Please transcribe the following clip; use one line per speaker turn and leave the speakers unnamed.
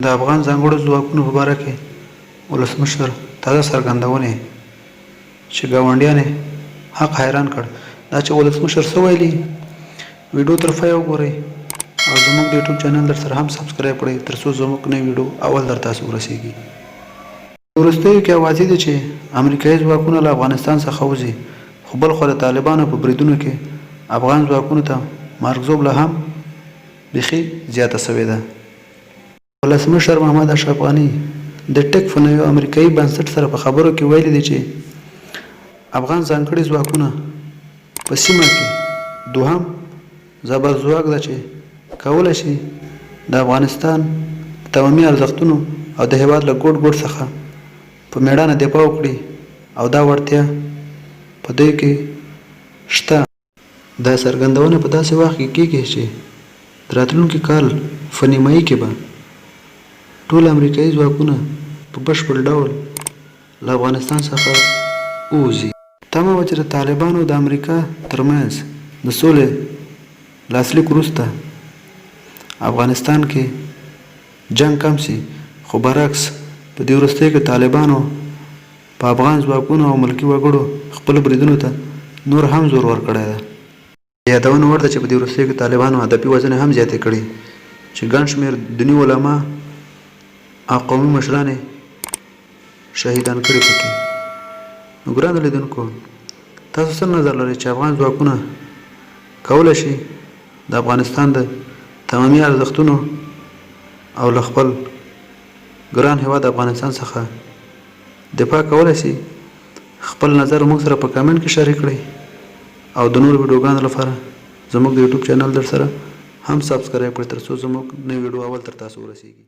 د افغان ځانګړو ځواکونو په باره کې ولسمشر تازه څرګندونې چې ګاونډیان یې حق حیران کړ. دا چې ولسمشر څه ویلي ویډیو تر پایه وګورئ او زموږ د یوټیوب چینل در سره هم سبسکرایب کړئ ترڅو زموږ نوې ویډیو اول در تاسو ورسیږي. وروستیو کې اوازې دي چې امریکایي ځواکونه له افغانستان څخه وځي، خو بل خوا د طالبانو په بریدونو کې افغان ځواکونو ته مارګزوب لا هم بیخي زیاته سوې ده. ولسمشر محمد اشرف غني د ټیک په نوي امریکایي بنسټ سره په خبرو کې ویلي دي چې افغان ځانګړي ځواکونه په سیمه کې دوهم زبرځواک ده چې کولی شي د افغانستان تمامي ارزښتونو او د هېواد له ګوټ ګوټ څخه په میړانه دفاع وکړي او دا وړتیا په دوی کې شته. دا څرګندونه په داسې وخت کې کېږي چې د راتلونکي کال په نیمایي کې به ټول امریکایي ځواکونه په بشپړ ډول له افغانستان څخه ووځي. تمه وه چې د طالبانو د امریکا ترمنځ د سولې لاسلیک وروسته افغانستان کې جنگ کم سي، خو برعکس په دې وروستیو کې طالبانو په افغان ځواکونو او ملکي وګړو خپلو بریدونو ته نور هم زور ورکړی ده. یادونه وړ ده چې په دې وروستیو کې طالبانو هدفي وژنې هم زیاتې کړي چې ګڼ شمېر دیني علما او قومي مشران یې شهیدان کړي پکې. نو ګرانو لیدونکو، تاسو څه نظر لرئ چې افغان ځواکونه کولی شي د افغانستان د تمامي ارزښتونو او له خپل ګران هېواد افغانستان څخه دفاع کولی شي؟ خپل نظر موږ سره په کمنټ کې شریک کړئ او د نورو ویډیوګانو لپاره زموږ د یوټیوب چینل در سره هم سبسکرایب کړئ ترڅو زموږ نوې ویډیو اول تر تاسو ورسیږي.